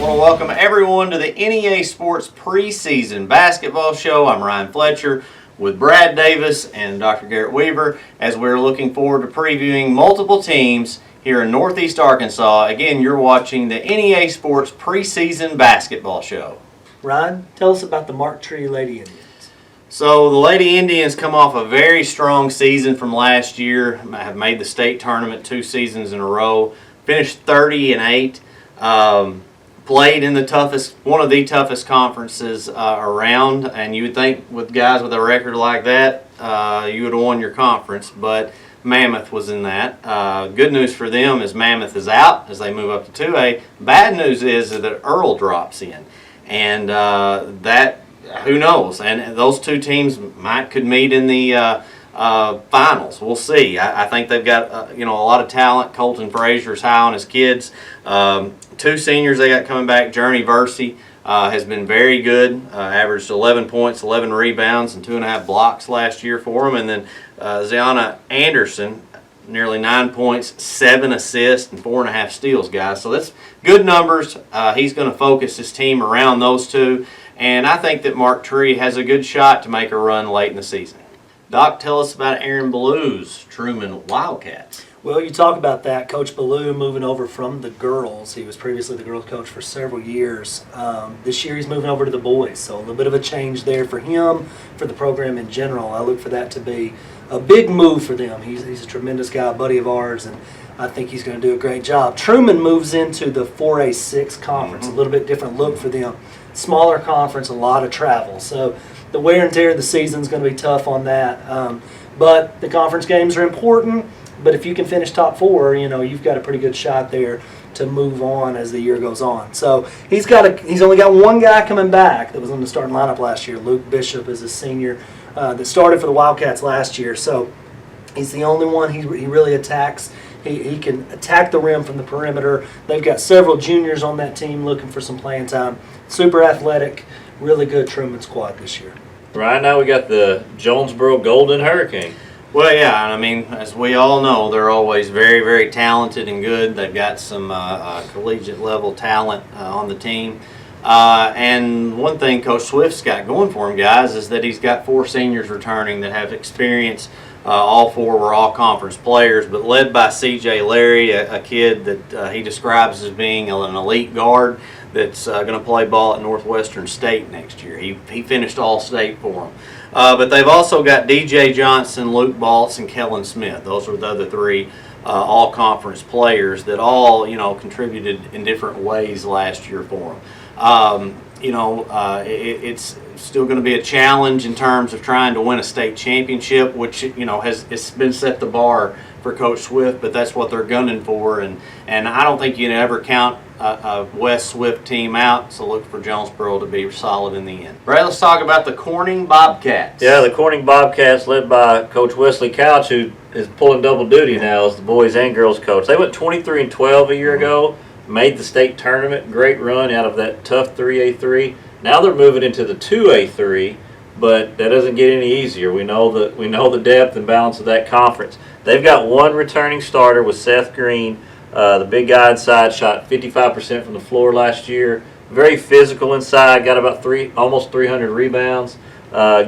want to welcome everyone to the NEA Sports Preseason Basketball Show. I'm Ryan Fletcher with Brad Davis and Dr. Garrett Weaver as we're looking forward to previewing multiple teams here in Northeast Arkansas. Again, you're watching the NEA Sports Preseason Basketball Show. Ryan, tell us about the Mark Tree Lady Indians. So the Lady Indians come off a very strong season from last year, have made the state tournament 2 seasons in a row, finished 30-8. Played in one of the toughest conferences around, and you would think with guys with a record like that, you would have won your conference, but Mammoth was in that. Good news for them is Mammoth is out as they move up to 2A. Bad news is that Earl drops in, and that, who knows, and those two teams could meet in the finals. We'll see. I think they've got a lot of talent. Colton Frazier's high on his kids. 2 seniors they got coming back. Journey Versey has been very good. Averaged 11 points, 11 rebounds, and 2.5 blocks last year for him. And then Ziana Anderson, nearly 9 points, 7 assists, and 4.5 steals, guys. So that's good numbers. He's going to focus his team around those two. And I think that Mark Tree has a good shot to make a run late in the season. Doc, tell us about Aaron Ballou's Truman Wildcats. Well, you talk about that. Coach Ballou moving over from the girls. He was previously the girls coach for several years. This year he's moving over to the boys, so a little bit of a change there for him, for the program in general. I look for that to be a big move for them. He's a tremendous guy, a buddy of ours, and I think he's going to do a great job. Truman moves into the 4A6 conference, a little bit different look for them. Smaller conference, a lot of travel. So the wear and tear of the season is going to be tough on that. But the conference games are important. But if you can finish top 4, you've got a pretty good shot there to move on as the year goes on. So he's only got one guy coming back that was in the starting lineup last year. Luke Bishop is a senior that started for the Wildcats last year. So he's the only one he really attacks. He can attack the rim from the perimeter. They've got several juniors on that team looking for some playing time. Super athletic, really good Truman squad this year. Right now we got the Jonesboro Golden Hurricane. Well, yeah, and I mean, as we all know, they're always very, very talented and good. They've got some collegiate-level talent on the team. And one thing Coach Swift's got going for him, guys, is that he's got 4 seniors returning that have experience. All 4 were all-conference players, but led by C.J. Larry, a kid that he describes as being an elite guard that's going to play ball at Northwestern State next year. He finished All-State for him. But they've also got D.J. Johnson, Luke Baltz, and Kellen Smith. Those are the other 3 all-conference players that all, contributed in different ways last year for them. It's still going to be a challenge in terms of trying to win a state championship, which, it's been set the bar for Coach Swift, but that's what they're gunning for. And I don't think you can ever count a West Swift team out, so look for Jonesboro to be solid in the end. Brad, let's talk about the Corning Bobcats. Yeah, the Corning Bobcats led by Coach Wesley Couch, who is pulling double duty now as the boys and girls coach. They went 23-12 a year ago, made the state tournament, great run out of that tough 3A3. Now they're moving into the 2A3, but that doesn't get any easier. We know the depth and balance of that conference. They've got one returning starter with Seth Green. The big guy inside shot 55% from the floor last year. Very physical inside, got about almost 300 rebounds.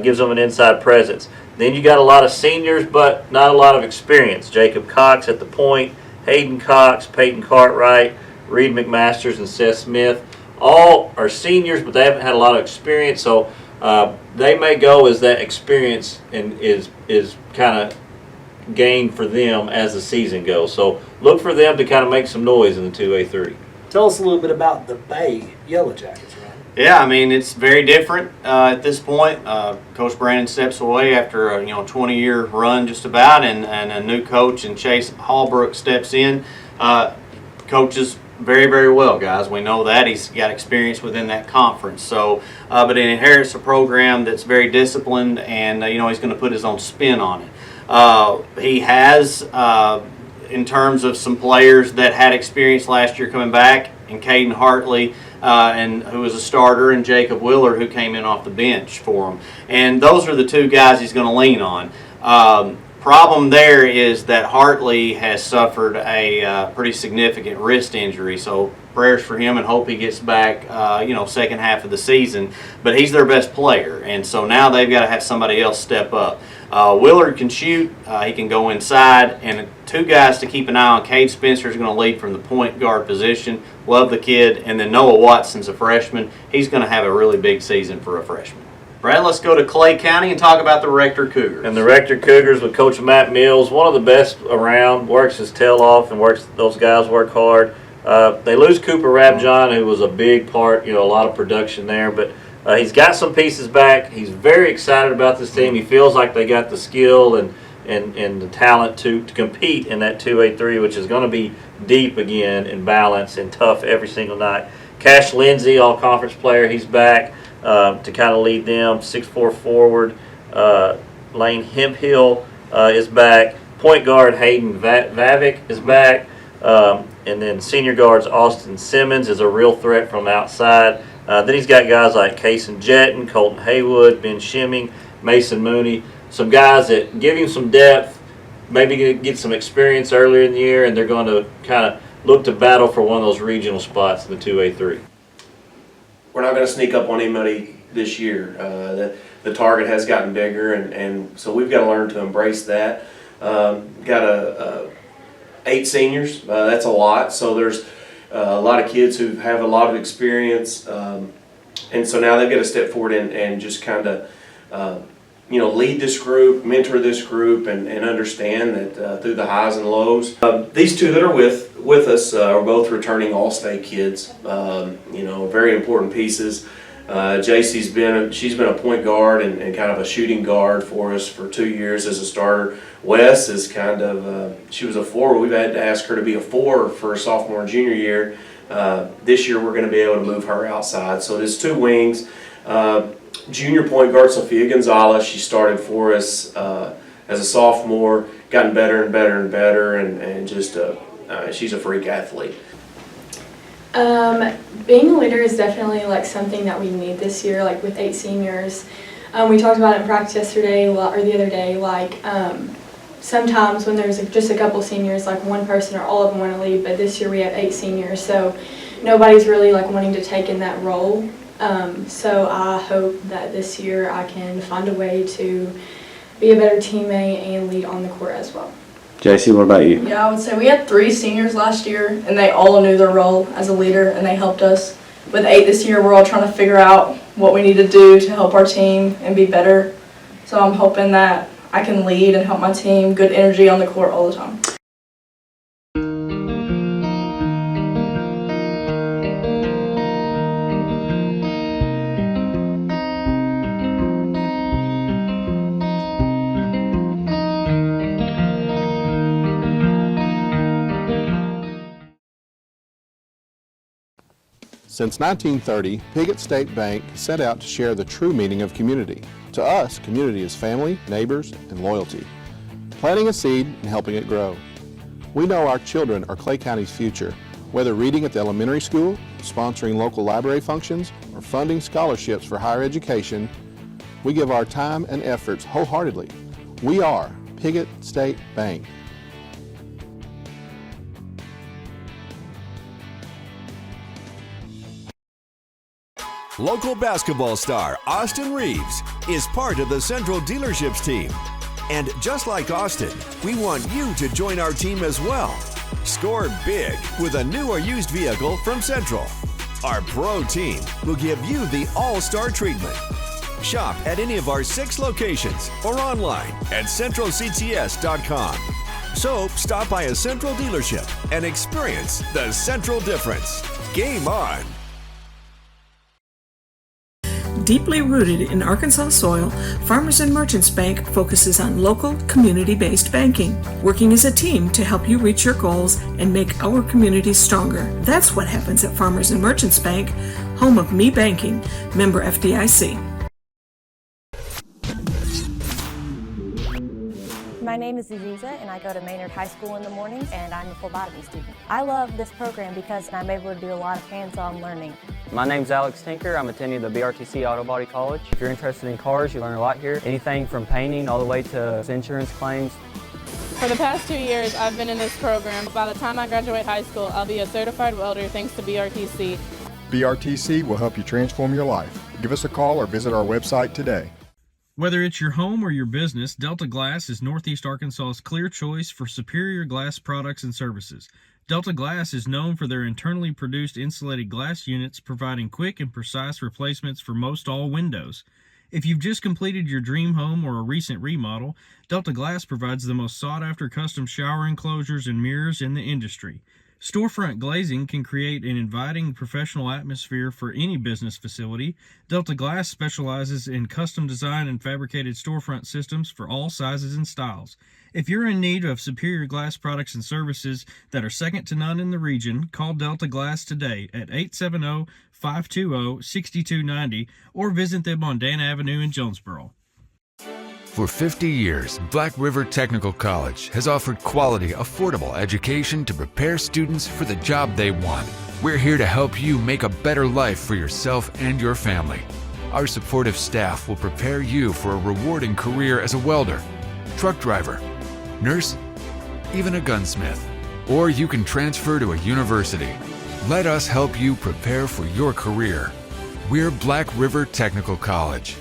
Gives them an inside presence. Then you got a lot of seniors, but not a lot of experience. Jacob Cox at the point, Hayden Cox, Peyton Cartwright, Reed McMasters, and Seth Smith. All are seniors, but they haven't had a lot of experience, so they may go as that experience and is kind of gained for them as the season goes. So look for them to kind of make some noise in the 2A3. Tell us a little bit about the Bay Yellow Jackets, right? Yeah, I mean, it's very different at this point. Coach Brandon steps away after a 20-year run just about, and a new coach, and Chase Hallbrook steps in. Coaches very, very well, guys. We know that. He's got experience within that conference. So, but he inherits a program that's very disciplined, and he's going to put his own spin on it. He has, in terms of some players that had experience last year coming back, and Caden Hartley, who was a starter, and Jacob Willard, who came in off the bench for him. And those are the 2 guys he's going to lean on. Problem there is that Hartley has suffered a pretty significant wrist injury, so prayers for him and hope he gets back, second half of the season. But he's their best player, and so now they've got to have somebody else step up. Willard can shoot. He can go inside. And two guys to keep an eye on. Cade Spencer is going to lead from the point guard position. Love the kid. And then Noah Watson's a freshman. He's going to have a really big season for a freshman. Brad, let's go to Clay County and talk about the Rector Cougars. And the Rector Cougars with Coach Matt Mills, one of the best around, works his tail off and those guys work hard. They lose Cooper Rabjohn, who was a big part, a lot of production there, but he's got some pieces back. He's very excited about this team. He feels like they got the skill and the talent to compete in that 2A3, which is going to be deep again and balanced and tough every single night. Cash Lindsay, all-conference player, he's back to kind of lead them. 6'4" forward. Lane Hemphill is back. Point guard Hayden Vavick is back. And then senior guards Austin Simmons is a real threat from outside. Then he's got guys like Kason Jetton, Colton Haywood, Ben Shimming, Mason Mooney. Some guys that give him some depth, maybe get some experience earlier in the year, and they're going to kind of look to battle for one of those regional spots in the 2A3. We're not going to sneak up on anybody this year. The target has gotten bigger, and so we've got to learn to embrace that. Got 8 seniors. That's a lot. So there's a lot of kids who have a lot of experience, and so now they've got to step forward and just kind of lead this group, mentor this group, and understand that through the highs and lows. These two that are with us are both returning All-State kids. Very important pieces. JC's she's been a point guard and kind of a shooting guard for us for 2 years as a starter. Wes is kind of she was a 4. We've had to ask her to be a 4 for her sophomore and junior year. This year we're going to be able to move her outside. So there's 2 wings. Junior point guard Sophia Gonzalez, she started for us as a sophomore, gotten better and better and better, and just she's a freak athlete. Being a leader is definitely something that we need this year, with 8 seniors. We talked about it in practice yesterday or the other day, sometimes when there's just a couple seniors, one person or all of them want to lead, but this year we have 8 seniors, so nobody's really wanting to take in that role. So I hope that this year I can find a way to be a better teammate and lead on the court as well. JC, what about you? Yeah, I would say we had 3 seniors last year, and they all knew their role as a leader, and they helped us. With 8 this year, we're all trying to figure out what we need to do to help our team and be better. So I'm hoping that I can lead and help my team, good energy on the court all the time. Since 1930, Piggott State Bank set out to share the true meaning of community. To us, community is family, neighbors, and loyalty. Planting a seed and helping it grow. We know our children are Clay County's future, whether reading at the elementary school, sponsoring local library functions, or funding scholarships for higher education. We give our time and efforts wholeheartedly. We are Piggott State Bank. Local basketball star Austin Reeves is part of the Central Dealerships team. And just like Austin, we want you to join our team as well. Score big with a new or used vehicle from Central. Our pro team will give you the all-star treatment. Shop at any of our 6 locations or online at centralcts.com. So stop by a Central dealership and experience the Central difference. Game on! Deeply rooted in Arkansas soil, Farmers and Merchants Bank focuses on local, community-based banking, working as a team to help you reach your goals and make our communities stronger. That's what happens at Farmers and Merchants Bank, home of Me Banking, member FDIC. My name is Aziza and I go to Maynard High School in the mornings and I'm a phlebotomy student. I love this program because I'm able to do a lot of hands-on learning. My name's Alex Tinker. I'm attending the BRTC Auto Body College. If you're interested in cars, you learn a lot here. Anything from painting all the way to insurance claims. For the past 2 years, I've been in this program. By the time I graduate high school, I'll be a certified welder thanks to BRTC. BRTC will help you transform your life. Give us a call or visit our website today. Whether it's your home or your business, Delta Glass is Northeast Arkansas's clear choice for superior glass products and services. Delta Glass is known for their internally produced insulated glass units, providing quick and precise replacements for most all windows. If you've just completed your dream home or a recent remodel, Delta Glass provides the most sought-after custom shower enclosures and mirrors in the industry. Storefront glazing can create an inviting professional atmosphere for any business facility. Delta Glass specializes in custom design and fabricated storefront systems for all sizes and styles. If you're in need of superior glass products and services that are second to none in the region, call Delta Glass today at 870-520-6290 or visit them on Dan Avenue in Jonesboro. For 50 years, Black River Technical College has offered quality, affordable education to prepare students for the job they want. We're here to help you make a better life for yourself and your family. Our supportive staff will prepare you for a rewarding career as a welder, truck driver, nurse, even a gunsmith. Or you can transfer to a university. Let us help you prepare for your career. We're Black River Technical College.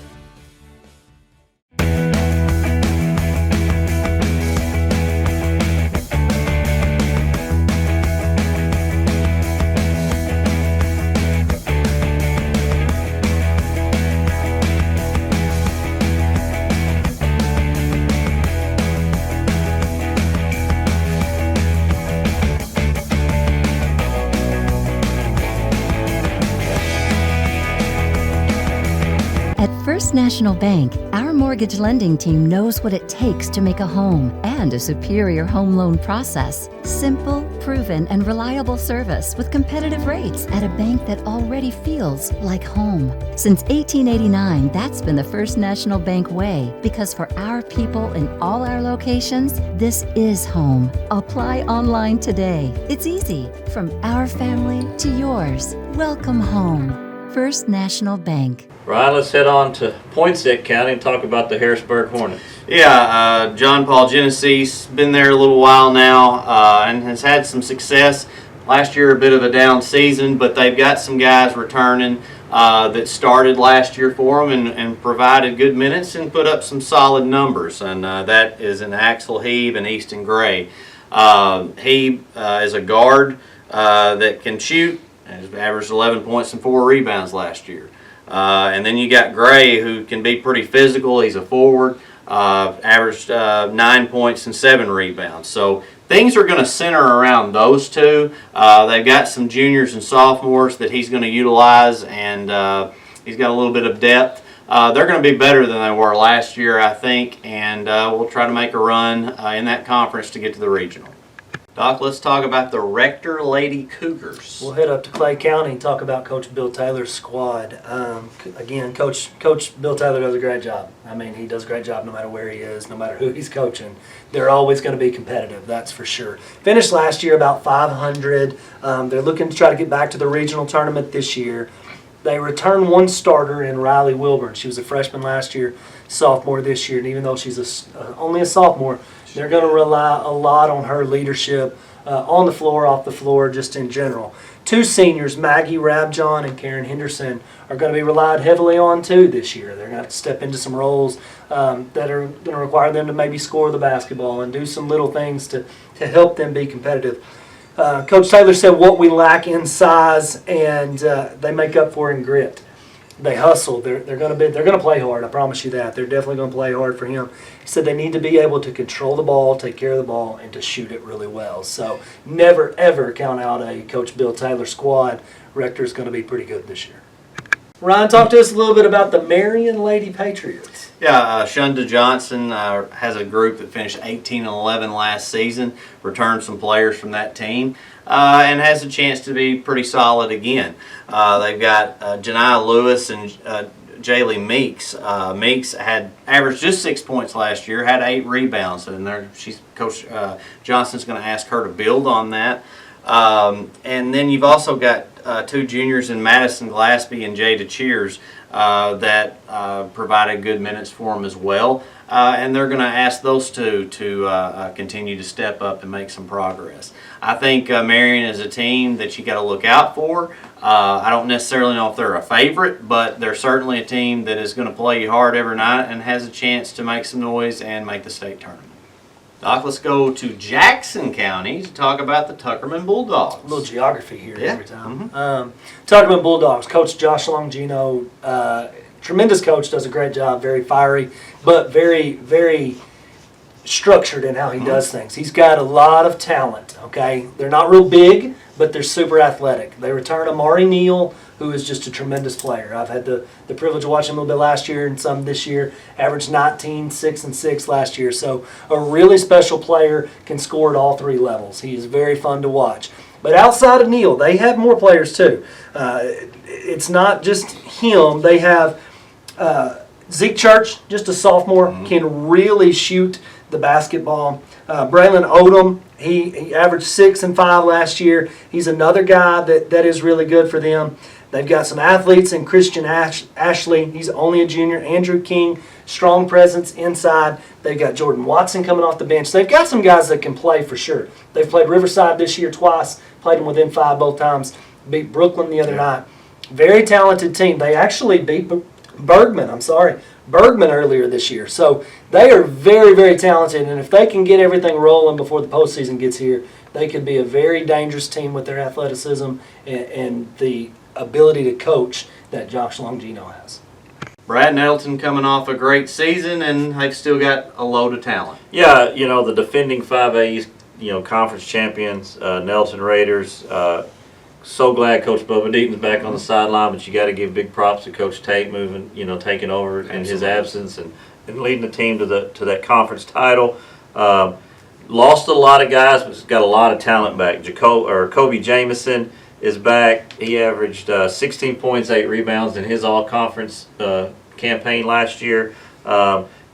First National Bank, our mortgage lending team knows what it takes to make a home and a superior home loan process. Simple, proven, and reliable service with competitive rates at a bank that already feels like home. Since 1889, that's been the First National Bank way, because for our people in all our locations, this is home. Apply online today. It's easy. From our family to yours. Welcome home. First National Bank. Ryan, let's head on to Poinsett County and talk about the Harrisburg Hornets. Yeah, John Paul Genesee's been there a little while now and has had some success. Last year a bit of a down season, but they've got some guys returning that started last year for them and provided good minutes and put up some solid numbers. And that is an Axel Heeb and Easton Gray. Heeb is a guard that can shoot. Has averaged 11 points and 4 rebounds last year. And then you got Gray, who can be pretty physical. He's a forward, averaged 9 points and 7 rebounds. So things are going to center around those two. They've got some juniors and sophomores that he's going to utilize, and he's got a little bit of depth. They're going to be better than they were last year, I think, and we'll try to make a run in that conference to get to the regional. Doc, let's talk about the Rector Lady Cougars. We'll head up to Clay County and talk about Coach Bill Taylor's squad. Again, Coach Bill Taylor does a great job. I mean, he does a great job no matter where he is, no matter who he's coaching. They're always going to be competitive, that's for sure. Finished last year about 500. They're looking to try to get back to the regional tournament this year. They returned one starter in Riley Wilburn. She was a freshman last year, sophomore this year, and even though she's only a sophomore, they're going to rely a lot on her leadership on the floor, off the floor, just in general. 2 seniors, Maggie Rabjohn and Karen Henderson, are going to be relied heavily on too this year. They're going to have to step into some roles that are going to require them to maybe score the basketball and do some little things to help them be competitive. Coach Taylor said what we lack in size, and they make up for in grit. They hustle. They're going to play hard. I promise you that. They're definitely going to play hard for him. He said they need to be able to control the ball, take care of the ball, and to shoot it really well. So never ever count out a Coach Bill Taylor squad. Rector's going to be pretty good this year. Ryan, talk to us a little bit about the Marion Lady Patriots. Yeah, Shunda Johnson has a group that finished 18-11 last season, returned some players from that team, and has a chance to be pretty solid again. They've got Janiyah Lewis and Jaylee Meeks. Meeks had averaged just 6 points last year, had 8 rebounds, and Coach Johnson's going to ask her to build on that. And then you've also got 2 juniors in Madison Glaspie and Jada Cheers that provided good minutes for them as well. and they're going to ask those two to continue to step up and make some progress. I think Marion is a team that you got to look out for. I don't necessarily know if they're a favorite, but they're certainly a team that is going to play you hard every night and has a chance to make some noise and make the state tournament. Doc, let's go to Jackson County to talk about the Tuckerman Bulldogs. A little geography here every time. Mm-hmm. Tuckerman Bulldogs, Coach Josh Longino, tremendous coach, does a great job, very fiery, but very, very structured in how he does things. He's got a lot of talent, okay? They're not real big, but they're super athletic. They return Amari Neal, who is just a tremendous player. I've had the privilege of watching him a little bit last year and some this year. Averaged 19, 6, and 6 last year. So a really special player, can score at all 3 levels. He is very fun to watch. But outside of Neal, they have more players too. It's not just him. They have Zeke Church, just a sophomore, can really shoot the basketball. Braylon Odom, he averaged 6 and 5 last year. He's another guy that is really good for them. They've got some athletes in Christian Ashley. He's only a junior. Andrew King, strong presence inside. They've got Jordan Watson coming off the bench. They've got some guys that can play for sure. They've played Riverside this year twice, played them within 5 both times, beat Brooklyn the other night. Very talented team. They actually beat Bergman earlier this year. So they are very, very talented, and if they can get everything rolling before the postseason gets here, they could be a very dangerous team with their athleticism and the ability to coach that Josh Longino has. Brad Nettleton coming off a great season, and they've still got a load of talent. Yeah, the defending 5A East, conference champions, Nelson Raiders. So glad Coach Bubba Deaton's back on the sideline, but you got to give big props to Coach Tate taking over in his absence and leading the team to that conference title. Lost a lot of guys, but got a lot of talent back. Kobe Jamison is back. He averaged 16 points, 8 rebounds in his all-conference campaign last year.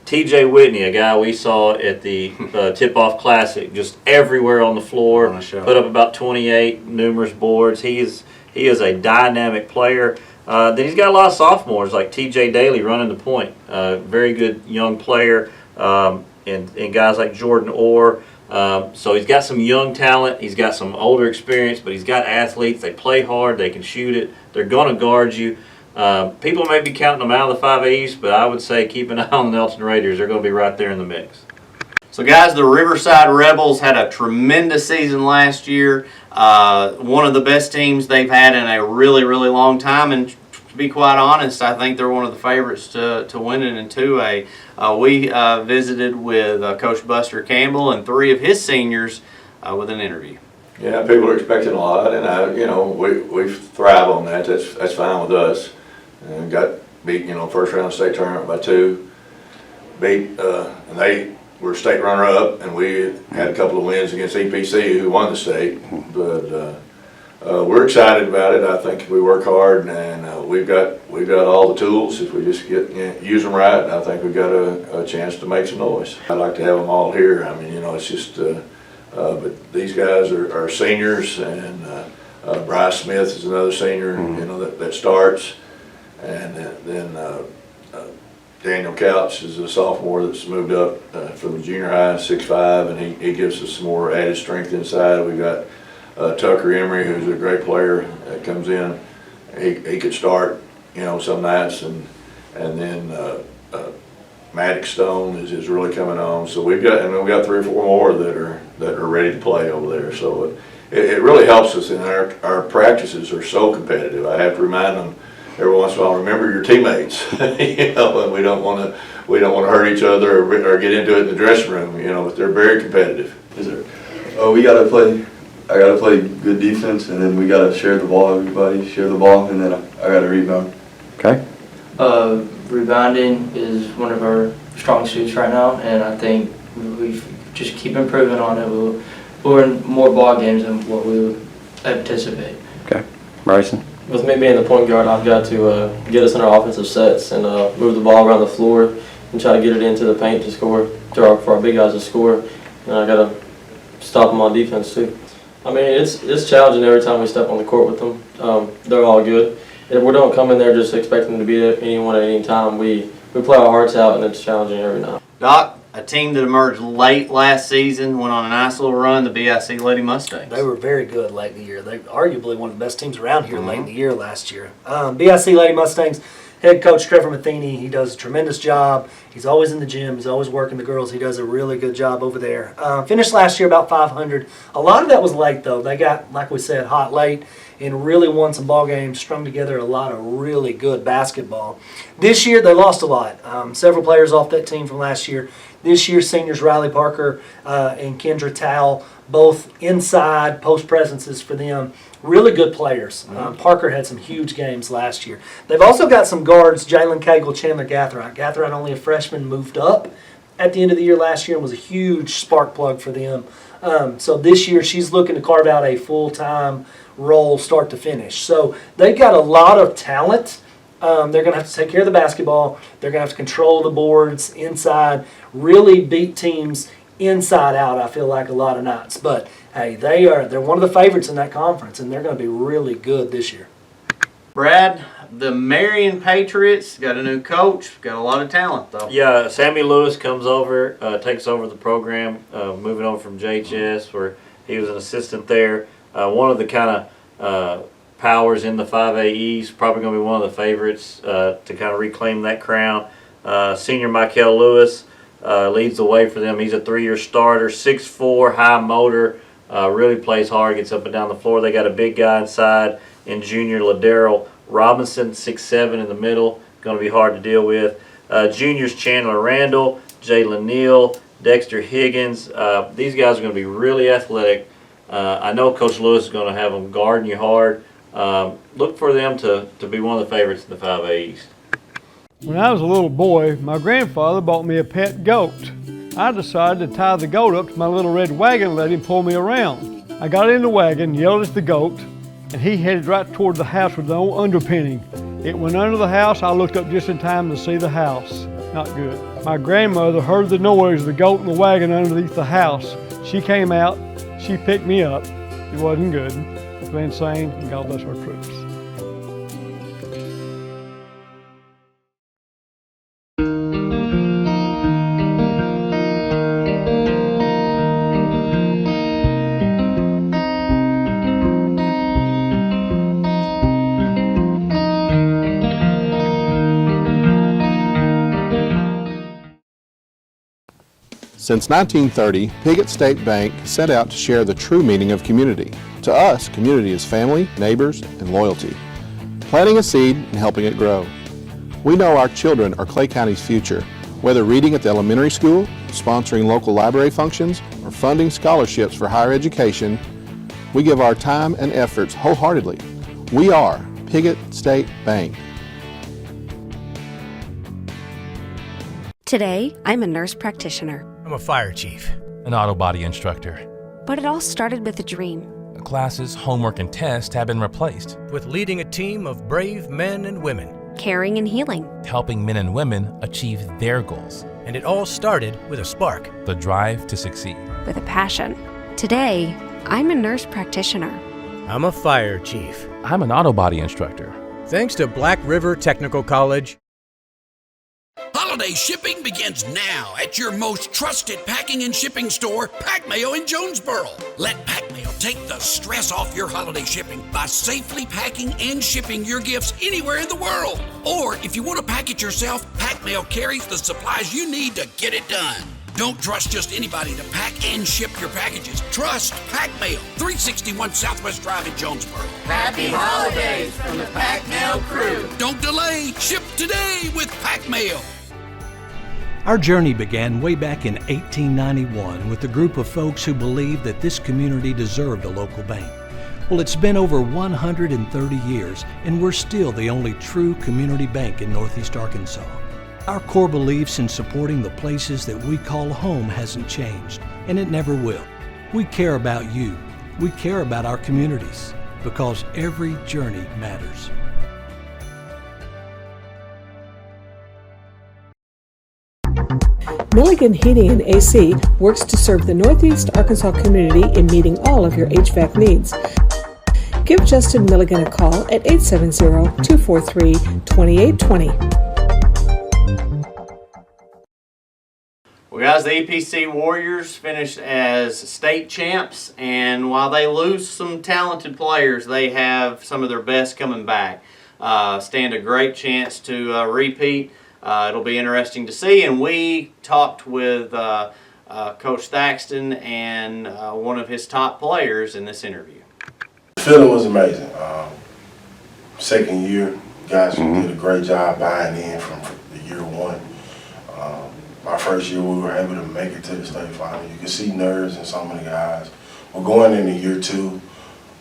T.J. Whitney, a guy we saw at the Tip-Off Classic, just everywhere on the floor, put up about 28, numerous boards. He is a dynamic player. Then he's got a lot of sophomores like T.J. Daly running the point. Very good young player. And guys like Jordan Orr. So he's got some young talent. He's got some older experience, but he's got athletes. They play hard. They can shoot it. They're going to guard you. People may be counting them out of the 5A East, but I would say keep an eye on the Nelson Raiders. They're going to be right there in the mix. So, guys, the Riverside Rebels had a tremendous season last year. One of the best teams they've had in a really, really long time. And to be quite honest, I think they're one of the favorites to win it in 2A. We visited with Coach Buster Campbell and 3 of his seniors with an interview. Yeah, people are expecting a lot, and we thrive on that. That's fine with us. And got beat, first round state tournament by 2. And they were state runner-up, and we had a couple of wins against EPC, who won the state. But we're excited about it. I think if we work hard, and we've got all the tools. If we just use them right, I think we've got a chance to make some noise. I'd like to have them all here. It's just. But these guys are seniors, and Bryce Smith is another senior, that starts, and then Daniel Couch is a sophomore that's moved up from the junior high, 6'5", and he gives us some more added strength inside. We've got Tucker Emery, who's a great player that comes in. He could start, some nights, and then Maddox Stone is really coming on. So we've got 3 or 4 more that are ready to play over there. So it really helps us, and our practices are so competitive. I have to remind them every once in a while, remember your teammates, and we don't want to hurt each other or get into it in the dressing room, but they're very competitive. Yes, sir. I gotta play good defense, and then we gotta share the ball. Everybody share the ball, and then I gotta rebound. Okay. Rebounding is one of our strong suits right now, and I think we just keep improving on it. We'll win more ball games than what we would anticipate. Okay. Bryson? With me being the point guard, I've got to get us in our offensive sets and move the ball around the floor and try to get it into the paint to score, for our big guys to score. And I got to stop them on defense too. It's challenging every time we step on the court with them. They're all good. If we don't come in there just expecting to beat anyone at any time, we play our hearts out, and it's challenging every night. Doc, a team that emerged late last season went on a nice little run, the BIC Lady Mustangs. They were very good late in the year. They're arguably one of the best teams around here late in the year last year. BIC Lady Mustangs, head coach Trevor Matheny, he does a tremendous job. He's always in the gym. He's always working the girls. He does a really good job over there. Finished last year about 500. A lot of that was late, though. They got, like we said, hot late and really won some ball games, strung together a lot of really good basketball. This year, they lost a lot. Several players off that team from last year. This year, seniors Riley Parker and Kendra Towle, both inside post presences for them. Really good players. Parker had some huge games last year. They've also got some guards, Jalen Cagle, Chandler Gathright. Gathright, only a freshman, moved up at the end of the year last year and was a huge spark plug for them. So this year, she's looking to carve out a full-time role start to finish. So they've got a lot of talent. They're going to have to take care of the basketball. They're going to have to control the boards inside, really beat teams inside out, I feel like, a lot of nights. But, hey, they're one of the favorites in that conference, and they're going to be really good this year. Brad, the Marion Patriots got a new coach, got a lot of talent, though. Yeah, Sammy Lewis comes over, takes over the program, moving over from JHS, where he was an assistant there. One of the kind of powers in the 5A East, probably going to be one of the favorites to kind of reclaim that crown. Senior Michael Lewis leads the way for them. He's a 3-year starter, 6'4", high motor, really plays hard, gets up and down the floor. They got a big guy inside in junior Ladero Robinson, 6'7" in the middle, going to be hard to deal with. Juniors Chandler Randall, Jalen Neal, Dexter Higgins. These guys are going to be really athletic. I know Coach Lewis is going to have them guarding you hard. Look for them to be one of the favorites in the 5A East. When I was a little boy, my grandfather bought me a pet goat. I decided to tie the goat up to my little red wagon and let him pull me around. I got in the wagon, yelled at the goat, and he headed right toward the house with no underpinning. It went under the house. I looked up just in time to see the house. Not good. My grandmother heard the noise of the goat in the wagon underneath the house. She came out. She picked me up. It wasn't good. It's been insane, and God bless our troops. Since 1930, Piggott State Bank set out to share the true meaning of community. To us, community is family, neighbors, and loyalty. Planting a seed and helping it grow. We know our children are Clay County's future. Whether reading at the elementary school, sponsoring local library functions, or funding scholarships for higher education, we give our time and efforts wholeheartedly. We are Piggott State Bank. Today, I'm a nurse practitioner. I'm a fire chief, an auto body instructor. But it all started with a dream. Classes, homework, and tests have been replaced with leading a team of brave men and women, caring and healing, helping men and women achieve their goals. And it all started with a spark, the drive to succeed, with a passion. Today, I'm a nurse practitioner. I'm a fire chief. I'm an auto body instructor. Thanks to Black River Technical College. Holiday shipping begins now at your most trusted packing and shipping store, Pack Mail in Jonesboro. Let Pack Mail take the stress off your holiday shipping by safely packing and shipping your gifts anywhere in the world. Or if you want to pack it yourself, Pack Mail carries the supplies you need to get it done. Don't trust just anybody to pack and ship your packages. Trust Pack Mail, 361 Southwest Drive in Jonesboro. Happy holidays from the Pack Mail crew. Don't delay. Ship today with Pack Mail. Our journey began way back in 1891 with a group of folks who believed that this community deserved a local bank. Well, it's been over 130 years, and we're still the only true community bank in Northeast Arkansas. Our core beliefs in supporting the places that we call home hasn't changed, and it never will. We care about you. We care about our communities, because every journey matters. Milligan Heating and AC works to serve the Northeast Arkansas community in meeting all of your HVAC needs. Give Justin Milligan a call at 870-243-2820. Well, guys, the EPC Warriors finished as state champs, and while they lose some talented players, they have some of their best coming back. Stand a great chance to repeat. It'll be interesting to see, and we talked with Coach Thaxton and one of his top players in this interview. The feeling was amazing. Second year, guys did a great job buying in from the year one. Our first year, we were able to make it to the state final. You could see nerves in some of the guys. We're going into year two.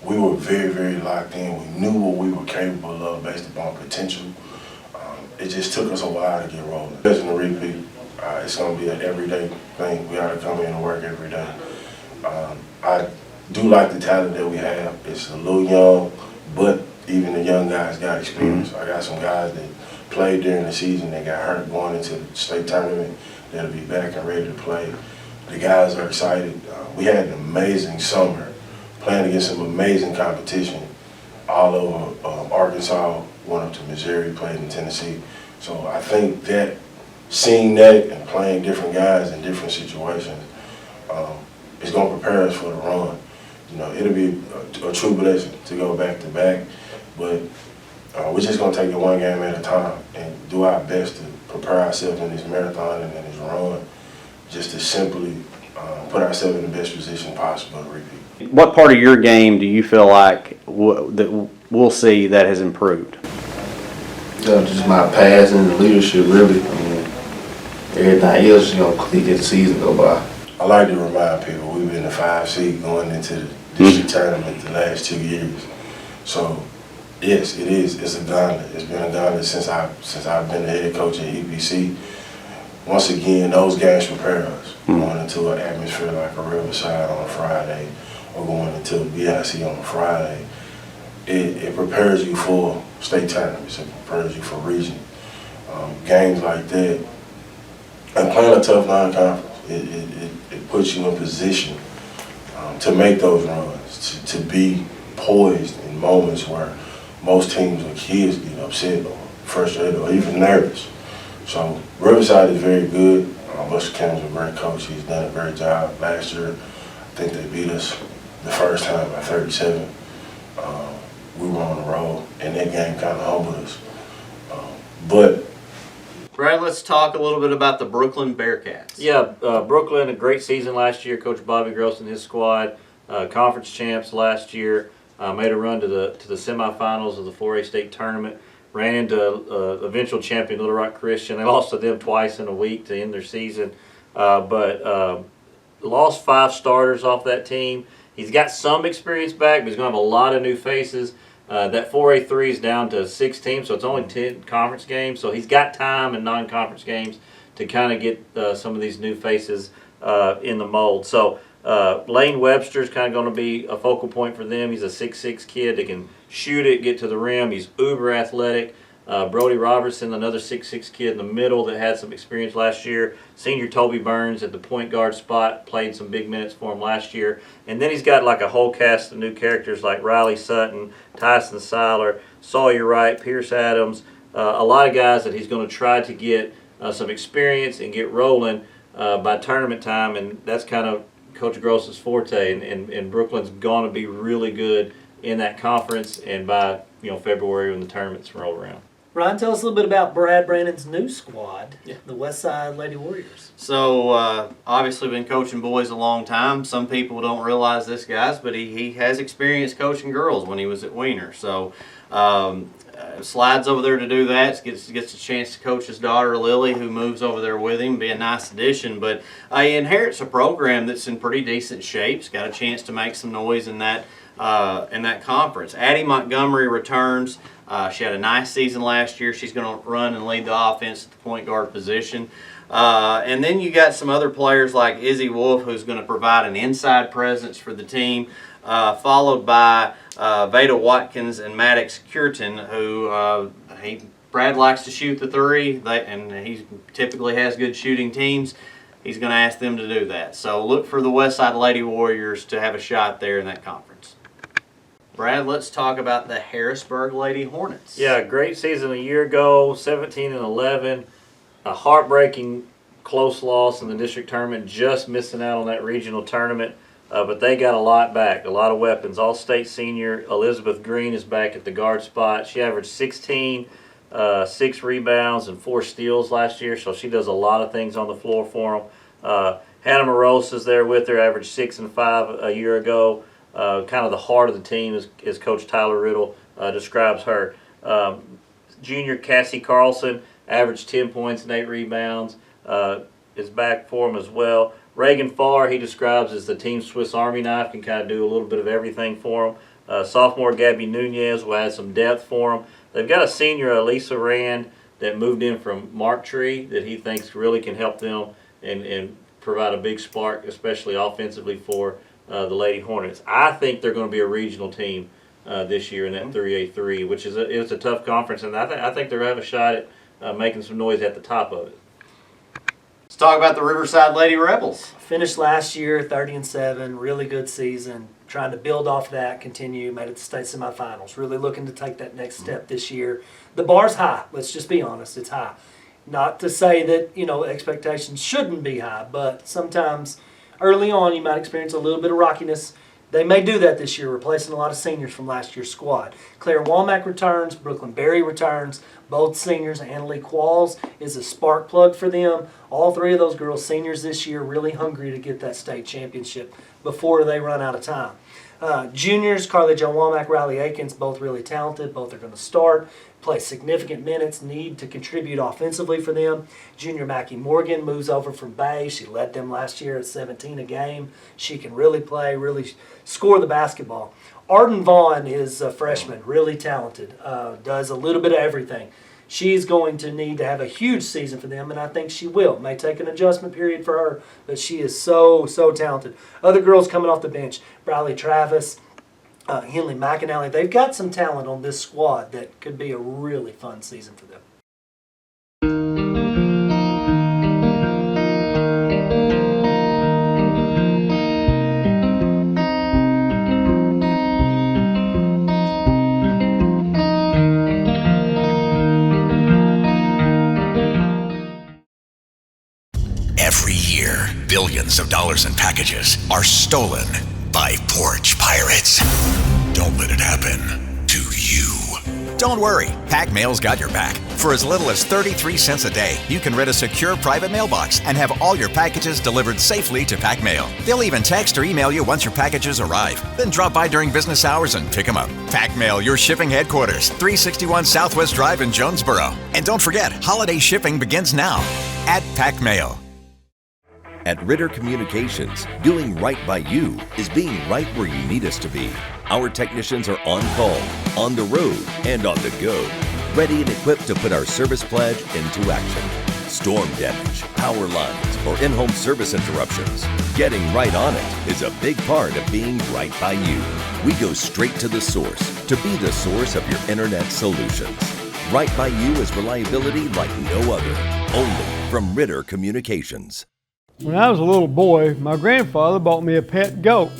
We were very, very locked in. We knew what we were capable of based upon potential. It just took us a while to get rolling. Especially in the repeat, it's going to be an everyday thing. We got to come in and work every day. I do like the talent that we have. It's a little young, but even the young guys got experience. I got some guys that played during the season that got hurt going into the state tournament that'll be back and ready to play. The guys are excited. We had an amazing summer playing against some amazing competition all over Arkansas, went up to Missouri, played in Tennessee. So I think that seeing that and playing different guys in different situations is going to prepare us for the run. You know, it'll be a true blessing to go back to back, but we're just going to take it one game at a time and do our best to prepare ourselves in this marathon and in this run, just to simply put ourselves in the best position possible to repeat. What part of your game do you feel like that we'll see that has improved? Just my pass and leadership, really. I mean, everything else is going to click as the season go by. I like to remind people we've been the 5 seed going into the district tournament the last 2 years. So, yes, it is. It's a gauntlet. It's been a gauntlet since I've been the head coach at EPC. Once again, those games prepare us. Going into an atmosphere like a Riverside on a Friday or going into a BIC on a Friday, it prepares you for state tournaments. It prepares you for region. Games like that, and playing a tough non-conference, it puts you in position to make those runs, to be poised in moments where most teams or kids get upset or frustrated or even nervous. So Riverside is very good. Buster Kim's a great coach. He's done a great job. Last year, I think they beat us the first time by 37. We were on the road, and that game kind of humbled us. But Brad, let's talk a little bit about the Brooklyn Bearcats. Yeah, Brooklyn, a great season last year. Coach Bobby Gross and his squad, conference champs last year, made a run to the semifinals of the 4A state tournament. Ran into eventual champion Little Rock Christian. They lost to them twice in a week to end their season, but lost 5 starters off that team. He's got some experience back, but he's going to have a lot of new faces. That 4A3 is down to 6 teams, so it's only 10 conference games. So he's got time in non-conference games to kind of get some of these new faces in the mold. So Lane Webster's kind of going to be a focal point for them. He's a 6'6" kid that can shoot it, get to the rim. He's uber athletic. Brody Robertson, another 6'6" kid in the middle that had some experience last year. Senior Toby Burns at the point guard spot, played some big minutes for him last year. And then he's got like a whole cast of new characters like Riley Sutton, Tyson Seiler, Sawyer Wright, Pierce Adams, a lot of guys that he's going to try to get some experience and get rolling by tournament time, and that's kind of Coach Gross's forte, and Brooklyn's going to be really good in that conference, and by February when the tournaments roll around. Ryan, tell us a little bit about Brad Brandon's new squad, the Westside Lady Warriors. So, obviously been coaching boys a long time. Some people don't realize this, guys, but he has experience coaching girls when he was at Wiener. So, slides over there to do that. Gets a chance to coach his daughter, Lily, who moves over there with him. Be a nice addition. But he inherits a program that's in pretty decent shape. He's got a chance to make some noise in that conference. Addie Montgomery returns. She had a nice season last year. She's going to run and lead the offense at the point guard position. And then you got some other players like Izzy Wolf, who's going to provide an inside presence for the team, followed by Veda Watkins and Maddox Curtin, who Brad likes to shoot the three, and he typically has good shooting teams. He's going to ask them to do that. So look for the Westside Lady Warriors to have a shot there in that conference. Brad, let's talk about the Harrisburg Lady Hornets. Yeah, great season a year ago, 17-11. A heartbreaking close loss in the district tournament, just missing out on that regional tournament. But they got a lot back, a lot of weapons. All-state senior Elizabeth Green is back at the guard spot. She averaged 16, 6 rebounds, and 4 steals last year, so she does a lot of things on the floor for them. Hannah Morose is there with her, averaged 6 and 5 a year ago. Kind of the heart of the team, as Coach Tyler Riddle describes her. Junior Cassie Carlson averaged 10 points and 8 rebounds, is back for him as well. Reagan Farr, he describes as the team's Swiss Army knife, can kind of do a little bit of everything for him. Sophomore Gabby Nunez will add some depth for him. They've got a senior, Elisa Rand, that moved in from Mark Tree that he thinks really can help them and provide a big spark, especially offensively for the Lady Hornets. I think they're going to be a regional team this year in that 3A3, which is it's a tough conference, and I think they're going to have a shot at making some noise at the top of it. Let's talk about the Riverside Lady Rebels. Finished last year 30-7, really good season. Trying to build off that, continue, made it to state semifinals. Really looking to take that next step this year. The bar's high. Let's just be honest, it's high. Not to say that, expectations shouldn't be high, but sometimes early on you might experience a little bit of rockiness. They may do that this year, replacing a lot of seniors from last year's squad. Claire Womack returns, Brooklyn Berry returns, both seniors. Annalie Qualls is a spark plug for them. All 3 of those girls seniors this year, really hungry to get that state championship before they run out of time. Juniors, Carly Jo Womack, Riley Akins, both really talented. Both are going to start, play significant minutes, need to contribute offensively for them. Junior Mackie Morgan moves over from Bay. She led them last year at 17 a game. She can really play, really score the basketball. Arden Vaughn is a freshman, really talented, does a little bit of everything. She's going to need to have a huge season for them, and I think she will. It may take an adjustment period for her, but she is so talented. Other girls coming off the bench, Briley Travis, Henley McAnally, they've got some talent on this squad that could be a really fun season for them. Every year, billions of dollars in packages are stolen by porch pirates. Don't let it happen to you. Don't worry, Pack Mail's got your back. For as little as 33 cents a day, you can rent a secure private mailbox and have all your packages delivered safely to Pack Mail. They'll even text or email you once your packages arrive. Then drop by during business hours and pick them up. Pack Mail, your shipping headquarters, 361 Southwest Drive in Jonesboro. And don't forget, holiday shipping begins now at Pack Mail. At Ritter Communications, doing right by you is being right where you need us to be. Our technicians are on call, on the road, and on the go, ready and equipped to put our service pledge into action. Storm damage, power lines, or in-home service interruptions. Getting right on it is a big part of being right by you. We go straight to the source to be the source of your internet solutions. Right by you is reliability like no other, only from Ritter Communications. When I was a little boy, my grandfather bought me a pet goat.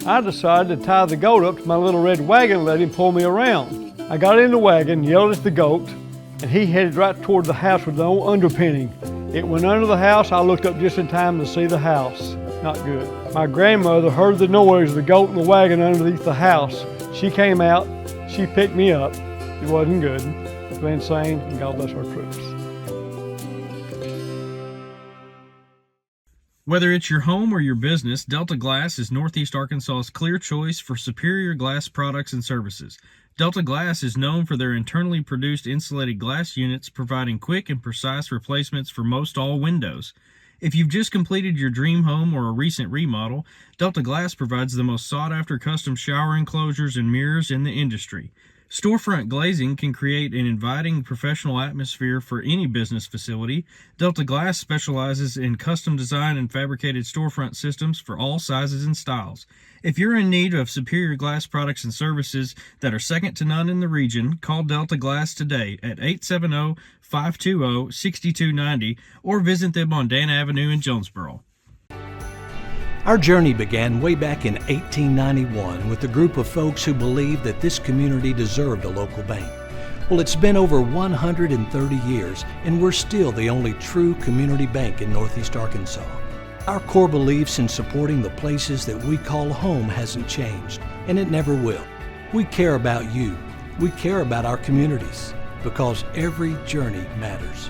I decided to tie the goat up to my little red wagon and let him pull me around. I got in the wagon, yelled at the goat, and he headed right toward the house with no underpinning. It went under the house. I looked up just in time to see the house. Not good. My grandmother heard the noise of the goat in the wagon underneath the house. She came out, she picked me up. It wasn't good. It's been insane, and God bless our troops. Whether it's your home or your business, Delta Glass is Northeast Arkansas's clear choice for superior glass products and services. Delta Glass is known for their internally produced insulated glass units, providing quick and precise replacements for most all windows. If you've just completed your dream home or a recent remodel, Delta Glass provides the most sought-after custom shower enclosures and mirrors in the industry. Storefront glazing can create an inviting professional atmosphere for any business facility. Delta Glass specializes in custom design and fabricated storefront systems for all sizes and styles. If you're in need of superior glass products and services that are second to none in the region, call Delta Glass today at 870-520-6290 or visit them on Dan Avenue in Jonesboro. Our journey began way back in 1891 with a group of folks who believed that this community deserved a local bank. Well, it's been over 130 years, and we're still the only true community bank in Northeast Arkansas. Our core beliefs in supporting the places that we call home hasn't changed, and it never will. We care about you. We care about our communities, because every journey matters.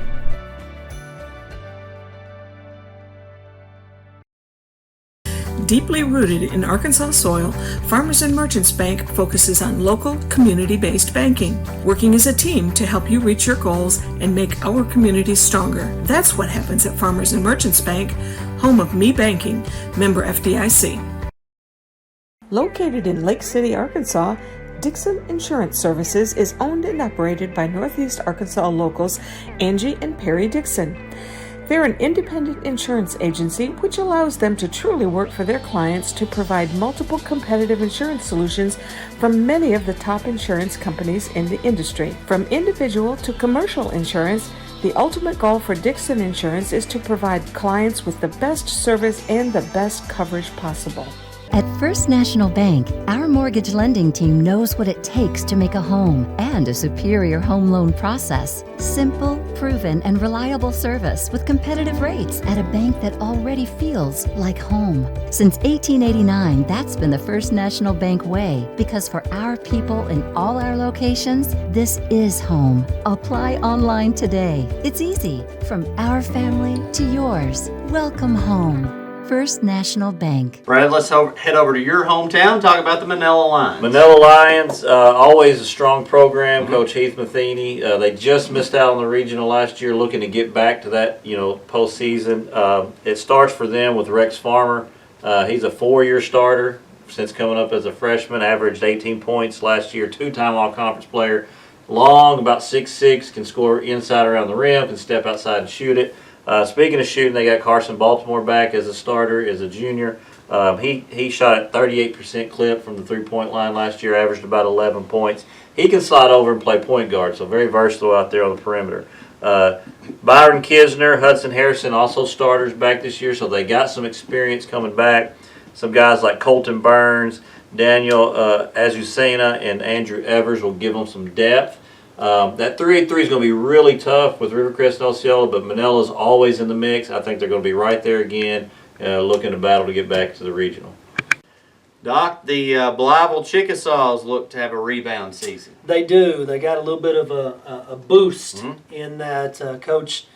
Deeply rooted in Arkansas soil, Farmers and Merchants Bank focuses on local, community-based banking, working as a team to help you reach your goals and make our communities stronger. That's what happens at Farmers and Merchants Bank, home of Me Banking, member FDIC. Located in Lake City, Arkansas, Dixon Insurance Services is owned and operated by Northeast Arkansas locals Angie and Perry Dixon. They're an independent insurance agency which allows them to truly work for their clients to provide multiple competitive insurance solutions from many of the top insurance companies in the industry. From individual to commercial insurance, the ultimate goal for Dixon Insurance is to provide clients with the best service and the best coverage possible. At First National Bank, our mortgage lending team knows what it takes to make a home and a superior home loan process. Simple, proven, and reliable service with competitive rates at a bank that already feels like home. Since 1889, that's been the First National Bank way, because for our people in all our locations, this is home. Apply online today. It's easy. From our family to yours. Welcome home. First National Bank. Brad, let's head over to your hometown, talk about the Manila Lions. Manila Lions, always a strong program. Coach Heath Matheny. They just missed out on the regional last year, looking to get back to that, postseason. It starts for them with Rex Farmer. He's a 4-year starter since coming up as a freshman. Averaged 18 points last year. 2-time All-Conference player. Long, about 6'6", can score inside around the rim, can step outside and shoot it. Speaking of shooting, they got Carson Baltimore back as a starter, as a junior. He shot at 38% clip from the three-point line last year, averaged about 11 points. He can slide over and play point guard, so very versatile out there on the perimeter. Byron Kisner, Hudson Harrison, also starters back this year, so they got some experience coming back. Some guys like Colton Burns, Daniel Azucena, and Andrew Evers will give them some depth. That 3-8-3 is going to be really tough with Rivercrest and Osceola, but Manila's always in the mix. I think they're going to be right there again, looking to battle to get back to the regional. Doc, the Blytheville Chickasaws look to have a rebound season. They do. They got a little bit of a boost in that Coach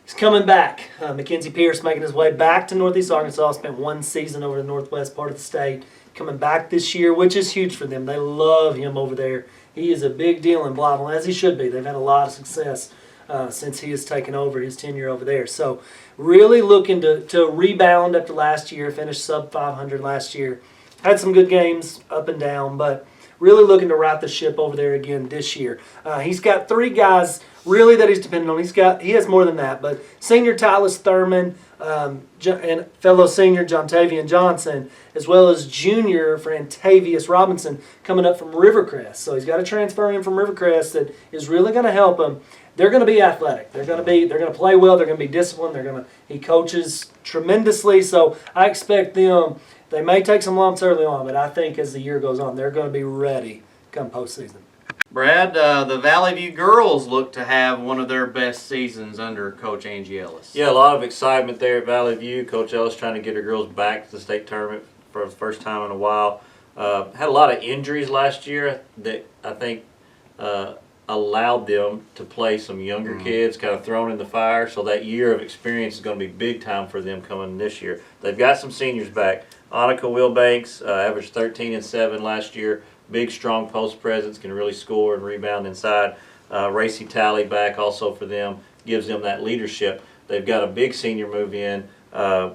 is coming back. Mackenzie Pierce making his way back to Northeast Arkansas, spent 1 season over the northwest part of the state, coming back this year, which is huge for them. They love him over there. He is a big deal in Blytheville, as he should be. They've had a lot of success since he has taken over his tenure over there. So really looking to rebound after last year, finished sub 500 last year. Had some good games up and down, but really looking to right the ship over there again this year. He's got 3 guys really that he's dependent on. He has more than that, but senior Tyler Thurman and fellow senior Jontavian Johnson, as well as junior Frantavius Robinson coming up from Rivercrest. So he's got a transfer in from Rivercrest that is really going to help him. They're going to be athletic. They're going to play well. They're going to be disciplined. He coaches tremendously. So I expect them. They may take some lumps early on, but I think as the year goes on, they're going to be ready come postseason. Brad, the Valley View girls look to have one of their best seasons under Coach Angie Ellis. Yeah, a lot of excitement there at Valley View. Coach Ellis trying to get her girls back to the state tournament for the first time in a while. Had a lot of injuries last year that I think allowed them to play some younger kids, kind of thrown in the fire. So that year of experience is going to be big time for them coming this year. They've got some seniors back. Annika Wilbanks averaged 13 and 7 last year. Big, strong post presence, can really score and rebound inside. Racy Talley back also for them, gives them that leadership. They've got a big senior move in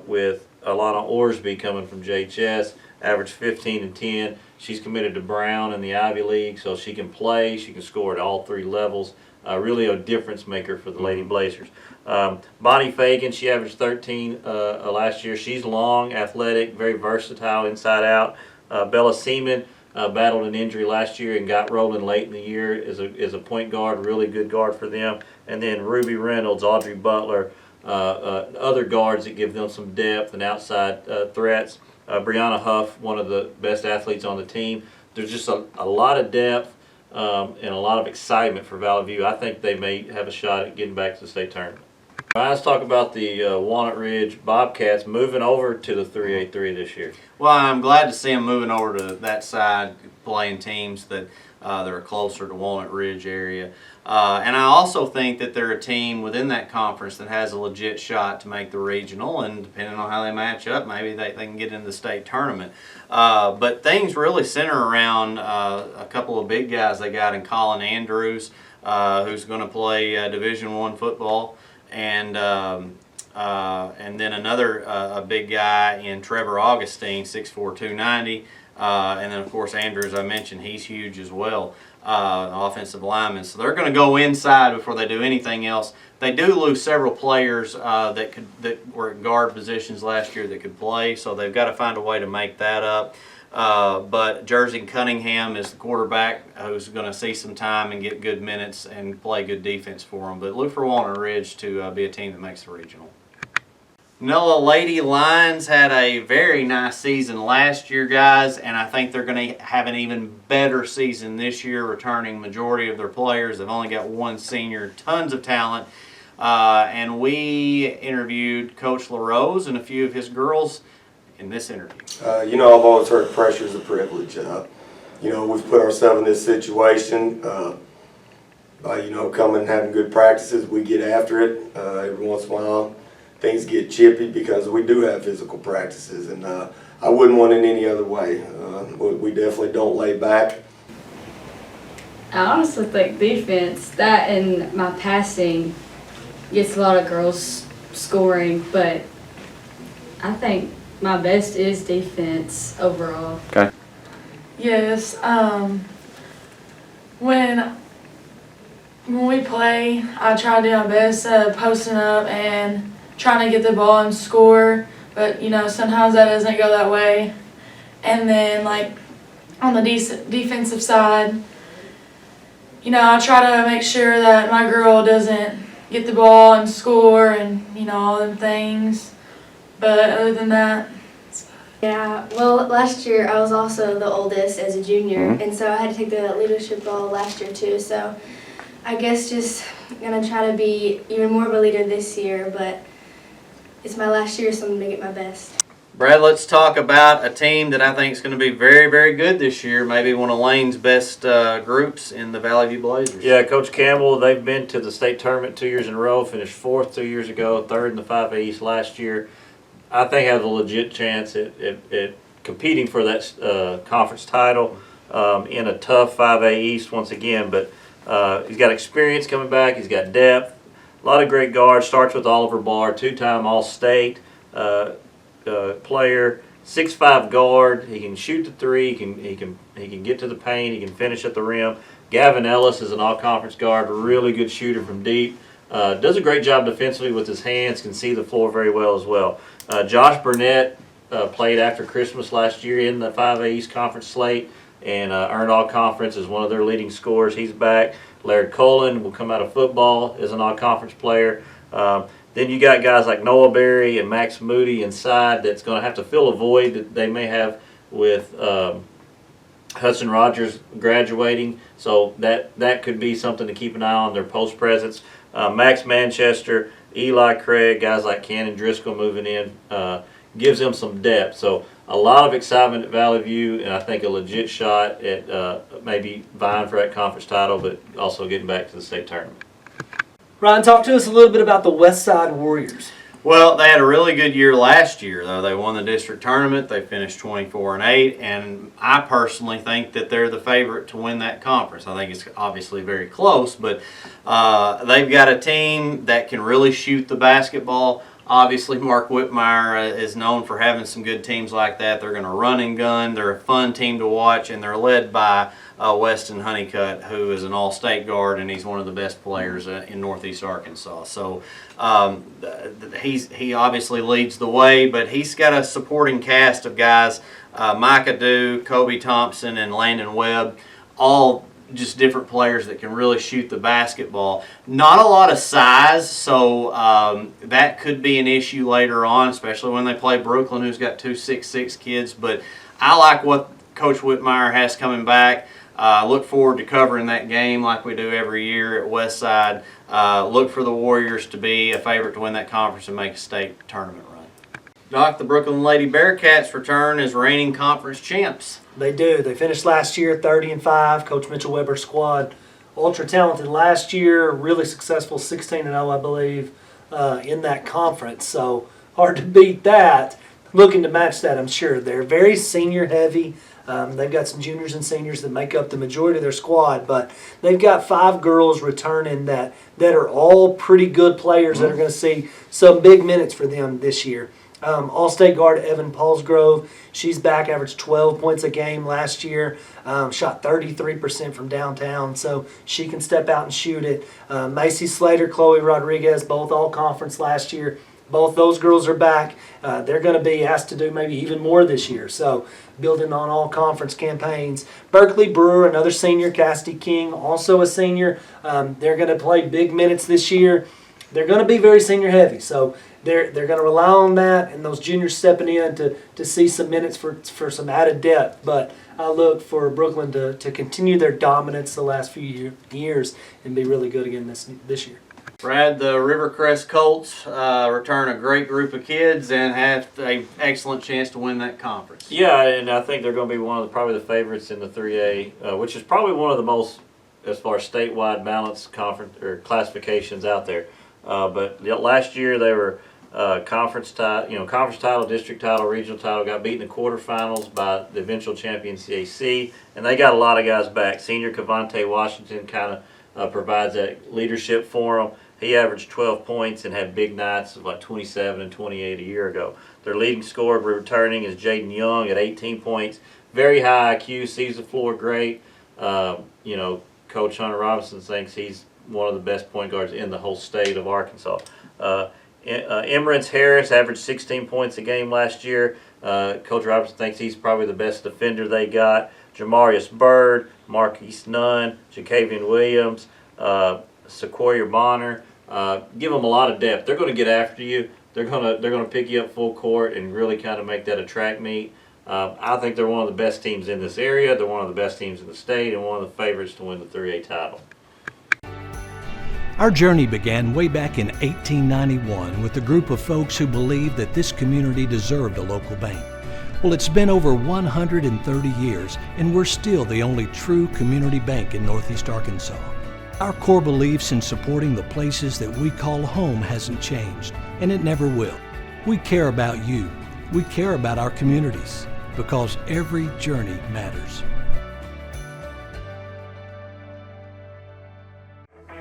with Alana Orsby coming from JHS, averaged 15 and 10. She's committed to Brown in the Ivy League, so she can play, she can score at all 3 levels. Really a difference maker for the Lady Blazers. Bonnie Fagan, she averaged 13 last year. She's long, athletic, very versatile inside out. Bella Seaman battled an injury last year and got rolling late in the year as a point guard, really good guard for them. And then Ruby Reynolds, Audrey Butler, other guards that give them some depth and outside threats. Brianna Huff, one of the best athletes on the team. There's just a lot of depth. and a lot of excitement for Valley View. I think they may have a shot at getting back to the state tournament. All right, let's talk about the Walnut Ridge Bobcats moving over to the 3A3 this year. Well, I'm glad to see them moving over to that side, playing teams that are closer to Walnut Ridge area. And I also think that they're a team within that conference that has a legit shot to make the regional, and depending on how they match up, maybe they can get into the state tournament. But things really center around a couple of big guys they got in Colin Andrews, who's going to play Division I football, and then another a big guy in Trevor Augustine, 6'4", 290. And then, of course, Andrews, I mentioned, he's huge as well, offensive lineman. So they're going to go inside before they do anything else. They do lose several players that were at guard positions last year that could play, so they've got to find a way to make that up. But Jersey Cunningham is the quarterback who's going to see some time and get good minutes and play good defense for them. But look for Walnut Ridge to be a team that makes the regional. Nola Lady Lions had a very nice season last year, guys, and I think they're going to have an even better season this year, returning majority of their players. They've only got one senior, tons of talent. And we interviewed Coach LaRose and a few of his girls in this interview. You know, I've always heard pressure is a privilege. You know, we've put ourselves in this situation by, you know, coming and having good practices. We get after it every once in a while. Things get chippy because we do have physical practices, and I wouldn't want it any other way. We definitely don't lay back. I honestly think defense, that and my passing gets a lot of girls scoring, but I think my best is defense overall. Okay. Yes. When we play, I try to do my best posting up and trying to get the ball and score, but you know, sometimes that doesn't go that way. And then like on the defensive side, you know, I try to make sure that my girl doesn't get the ball and score and, you know, all them things. But other than that, yeah, well, last year I was also the oldest as a junior, and so I had to take the leadership role last year too. So I guess just gonna try to be even more of a leader this year, but it's my last year, so I'm going to get my best. Brad, let's talk about a team that I think is going to be very, very good this year. Maybe one of Lane's best groups in the Valley View Blazers. Yeah, Coach Campbell, they've been to the state tournament 2 years in a row, finished 4th 2 years ago, 3rd in the 5A East last year. I think have a legit chance at competing for that conference title in a tough 5A East once again. But he's got experience coming back. He's got depth. A lot of great guards. Starts with Oliver Barr, 2-time All-State player, 6'5" guard. He can shoot the three. He can get to the paint. He can finish at the rim. Gavin Ellis is an all-conference guard, really good shooter from deep. Does a great job defensively with his hands. Can see the floor very well as well. Josh Burnett played after Christmas last year in the 5A East Conference slate and earned all-conference as one of their leading scorers. He's back. Laird Cullen will come out of football as an all-conference player. Then you got guys like Noah Berry and Max Moody inside that's going to have to fill a void that they may have with Hudson Rogers graduating. So that could be something to keep an eye on, their post presence. Max Manchester, Eli Craig, guys like Cannon Driscoll moving in gives them some depth. So a lot of excitement at Valley View, and I think a legit shot at maybe vying for that conference title, but also getting back to the state tournament. Ryan, talk to us a little bit about the West Side Warriors. Well, they had a really good year last year, though. They won the district tournament. They finished 24-8, and I personally think that they're the favorite to win that conference. I think it's obviously very close, but they've got a team that can really shoot the basketball. Obviously, Mark Whitmire is known for having some good teams like that. They're going to run and gun. They're a fun team to watch, and they're led by Weston Honeycutt, who is an all-state guard, and he's one of the best players in Northeast Arkansas. So he obviously leads the way, but he's got a supporting cast of guys, Micah Dew, Kobe Thompson, and Landon Webb, all just different players that can really shoot the basketball. Not a lot of size, so that could be an issue later on, especially when they play Brooklyn, who's got two 6'6" kids. But I like what Coach Whitmire has coming back. Look forward to covering that game like we do every year at Westside. Look for the Warriors to be a favorite to win that conference and make a state tournament run. Doc, the Brooklyn Lady Bearcats return as reigning conference champs. They do. They finished last year 30-5. Coach Mitchell Weber's squad, ultra talented last year, really successful, 16-0, I believe, in that conference. So hard to beat that. Looking to match that, I'm sure. They're very senior heavy. They've got some juniors and seniors that make up the majority of their squad, but they've got 5 girls returning that are all pretty good players that are going to see some big minutes for them this year. All-state guard Evan Paulsgrove, she's back, averaged 12 points a game last year, shot 33% from downtown, so she can step out and shoot it. Macy Slater, Chloe Rodriguez, both all-conference last year. Both those girls are back. They're going to be asked to do maybe even more this year, so building on all-conference campaigns. Berkeley Brewer, another senior, Cassidy King, also a senior. They're going to play big minutes this year. They're going to be very senior-heavy, so they're going to rely on that and those juniors stepping in to see some minutes for some added depth. But I look for Brooklyn to continue their dominance the last few years and be really good again this year. Brad, the Rivercrest Colts return a great group of kids and have an excellent chance to win that conference. Yeah, and I think they're going to be one of probably the favorites in the 3A, which is probably one of the most, as far as statewide balanced conference or classifications out there. But last year they were conference title, district title, regional title, got beaten in the quarterfinals by the eventual champion CAC, and they got a lot of guys back. Senior Cavante Washington kind of provides that leadership for them. He averaged 12 points and had big nights of like 27 and 28 a year ago. Their leading scorer returning is Jaden Young at 18 points. Very high IQ, sees the floor great. Coach Hunter Robinson thinks he's one of the best point guards in the whole state of Arkansas. Emerence Harris averaged 16 points a game last year. Coach Robinson thinks he's probably the best defender they got. Jamarius Bird, Marquise Nunn, Jacavian Williams, Sequoia Bonner. Give them a lot of depth. They're going to get after you. They're going to pick you up full court and really kind of make that a track meet. I think they're one of the best teams in this area. They're one of the best teams in the state and one of the favorites to win the 3A title. Our journey began way back in 1891 with a group of folks who believed that this community deserved a local bank. Well, it's been over 130 years, and we're still the only true community bank in Northeast Arkansas. Our core beliefs in supporting the places that we call home hasn't changed, and it never will. We care about you. We care about our communities, because every journey matters.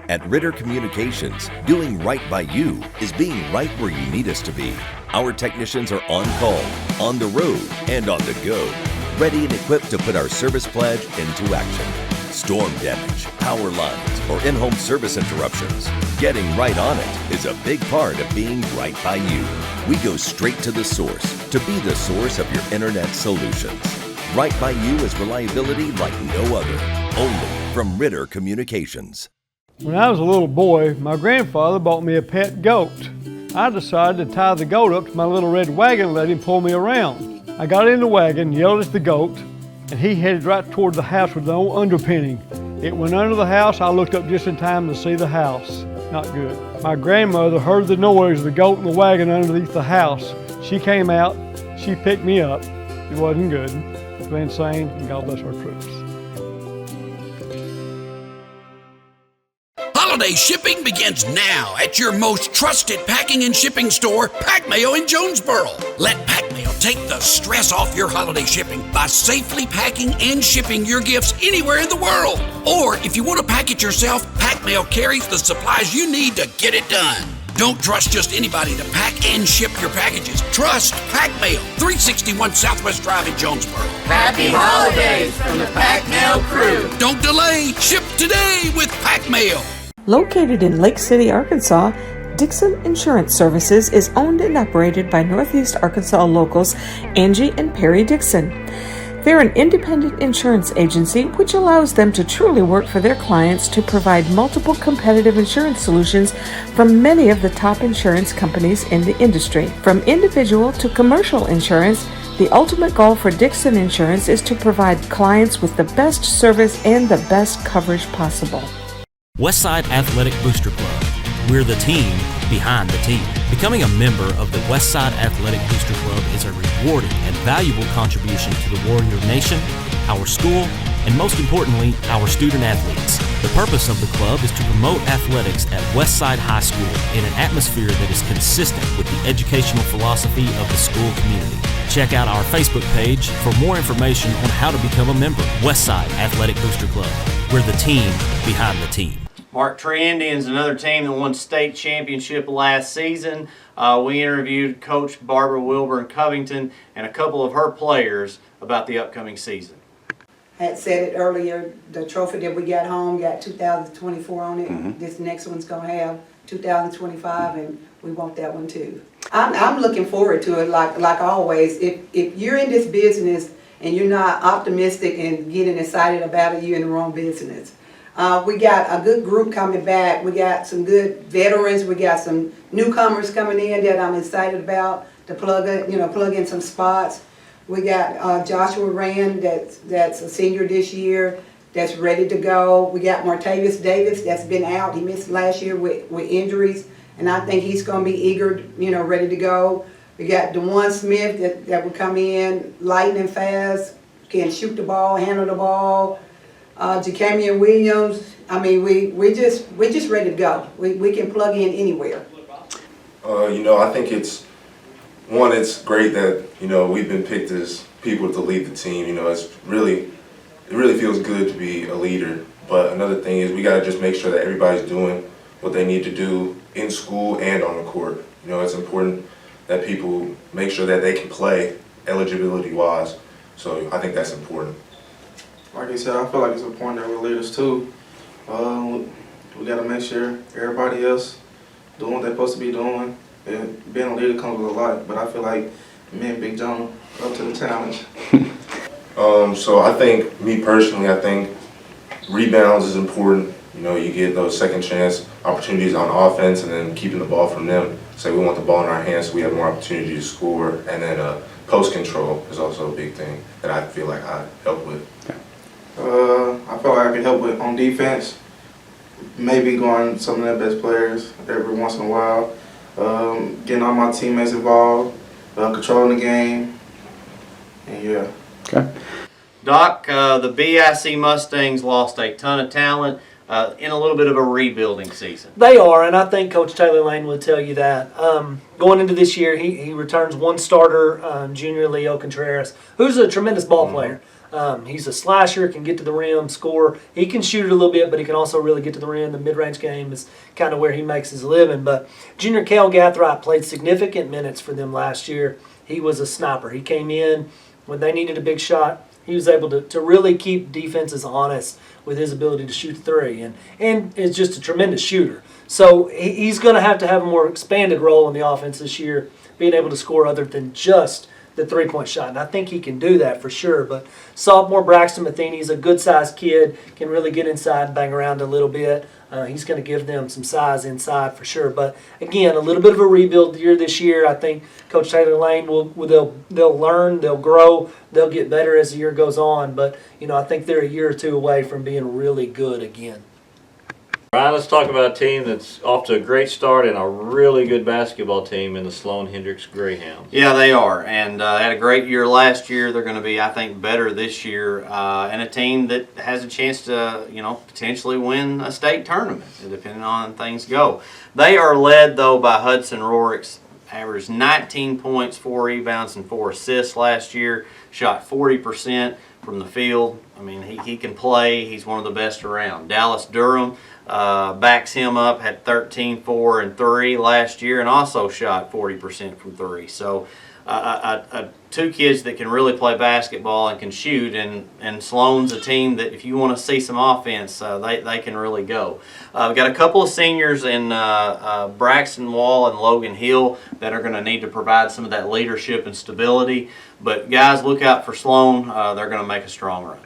At Ritter Communications, doing right by you is being right where you need us to be. Our technicians are on call, on the road, and on the go, ready and equipped to put our service pledge into action. Storm damage, power lines, or in-home service interruptions. Getting right on it is a big part of being right by you. We go straight to the source to be the source of your internet solutions. Right by you is reliability like no other, only from Ritter Communications. When I was a little boy, my grandfather bought me a pet goat. I decided to tie the goat up to my little red wagon and let him pull me around. I got in the wagon, yelled at the goat, and he headed right toward the house with no underpinning. It went under the house. I looked up just in time to see the house. Not good. My grandmother heard the noise of the goat in the wagon underneath the house. She came out, she picked me up. It wasn't good. It's been insane, and God bless our troops. Holiday shipping begins now at your most trusted packing and shipping store, Pack Mail in Jonesboro. Let Pack Mail take the stress off your holiday shipping by safely packing and shipping your gifts anywhere in the world. Or if you want to pack it yourself, Pack Mail carries the supplies you need to get it done. Don't trust just anybody to pack and ship your packages. Trust Pack Mail, 361 Southwest Drive in Jonesboro. Happy holidays from the Pack Mail crew. Don't delay. Ship today with Pack Mail. Located in Lake City, Arkansas, Dixon Insurance Services is owned and operated by Northeast Arkansas locals Angie and Perry Dixon. They're an independent insurance agency which allows them to truly work for their clients to provide multiple competitive insurance solutions from many of the top insurance companies in the industry. From individual to commercial insurance, The ultimate goal for Dixon Insurance is to provide clients with the best service and the best coverage possible. Westside Athletic Booster Club. We're the team behind the team. Becoming a member of the Westside Athletic Booster Club is a rewarding and valuable contribution to the Warrior Nation, our school, and most importantly, our student athletes. The purpose of the club is to promote athletics at Westside High School in an atmosphere that is consistent with the educational philosophy of the school community. Check out our Facebook page for more information on how to become a member. Westside Athletic Booster Club. We're the team behind the team. Mark Tree Indians, another team that won state championship last season. We interviewed Coach Barbara Wilbur in Covington and a couple of her players about the upcoming season. I had said it earlier, the trophy that we got home got 2024 on it. This next one's going to have 2025, and we want that one too. I'm looking forward to it like always. If you're in this business and you're not optimistic and getting excited about it, you're in the wrong business. We got a good group coming back. We got some good veterans. We got some newcomers coming in that I'm excited about to plug in some spots. We got Joshua Rand that's a senior this year that's ready to go. We got Martavis Davis that's been out. He missed last year with injuries, and I think he's going to be eager, ready to go. We got DeJuan Smith that will come in lightning fast, can shoot the ball, handle the ball. Jacamian Williams. I mean, we just ready to go. We can plug in anywhere. I think it's great that we've been picked as people to lead the team. It really feels good to be a leader. But another thing is we got to just make sure that everybody's doing what they need to do in school and on the court. It's important that people make sure that they can play eligibility-wise. So I think that's important. Like you said, I feel like it's important that we're leaders too. We got to make sure everybody else doing what they're supposed to be doing. And being a leader comes with a lot, but I feel like me and Big John are up to the challenge. So I think, me personally, I think rebounds is important. You get those second chance opportunities on offense and then keeping the ball from them. So we want the ball in our hands so we have more opportunity to score. And then post control is also a big thing that I feel like I help with. I feel like I can help with on defense, maybe guarding some of their best players every once in a while, getting all my teammates involved, controlling the game, and yeah. Okay. Doc, the BIC Mustangs lost a ton of talent in a little bit of a rebuilding season. They are, and I think Coach Taylor Lane would tell you that. Going into this year, he returns one starter, junior Leo Contreras, who's a tremendous ball player. He's a slasher, can get to the rim, score. He can shoot it a little bit, but he can also really get to the rim. The mid-range game is kind of where he makes his living. But junior Cale Gathright played significant minutes for them last year. He was a sniper. He came in when they needed a big shot. He was able to really keep defenses honest with his ability to shoot three, and is just a tremendous shooter. So he's going to have a more expanded role in the offense this year, being able to score other than just the three-point shot, and I think he can do that for sure. But sophomore Braxton Matheny is a good-sized kid, can really get inside and bang around a little bit. He's going to give them some size inside for sure. But again, a little bit of a rebuild year this year. I think Coach Taylor Lane they'll learn, they'll grow, they'll get better as the year goes on. But I think they're a year or two away from being really good again. Ryan, let's talk about a team that's off to a great start and a really good basketball team in the Sloan Hendricks Greyhounds. Yeah, they are, and had a great year last year. They're going to be, I think, better this year, and a team that has a chance to, potentially win a state tournament, depending on how things go. They are led, though, by Hudson Rorick's, averaged 19 points, 4 rebounds, and 4 assists last year, shot 40% from the field. I mean, he can play. He's one of the best around. Dallas Durham backs him up, had 13, 4, and 3 last year, and also shot 40% from 3. So two kids that can really play basketball and can shoot, and Sloan's a team that if you want to see some offense, they can really go. We've got a couple of seniors in Braxton Wall and Logan Hill that are going to need to provide some of that leadership and stability. But guys, look out for Sloan. They're going to make a strong run.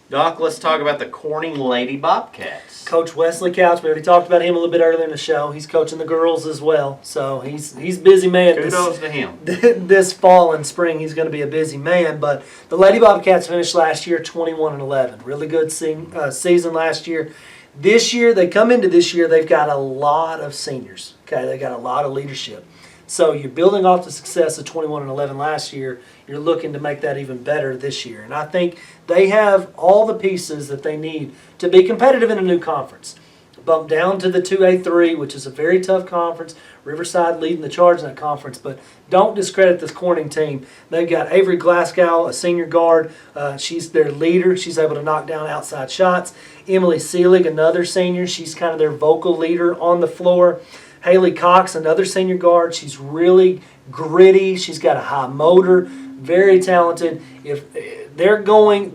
Doc, let's talk about the Corning Lady Bobcats. Coach Wesley Couch, we already talked about him a little bit earlier in the show. He's coaching the girls as well, so he's busy man. Kudos to him. This fall and spring, he's going to be a busy man. But the Lady Bobcats finished last year 21-11. Really good season last year. This year, they come into this year, they've got a lot of seniors. Okay, they got a lot of leadership. So you're building off the success of 21-11 last year. You're looking to make that even better this year. And I think they have all the pieces that they need to be competitive in a new conference. Bump down to the 2A3, which is a very tough conference. Riverside leading the charge in that conference. But don't discredit this Corning team. They've got Avery Glasgow, a senior guard. She's their leader. She's able to knock down outside shots. Emily Seelig, another senior. She's kind of their vocal leader on the floor. Haley Cox, another senior guard. She's really gritty. She's got a high motor, very talented. If they're going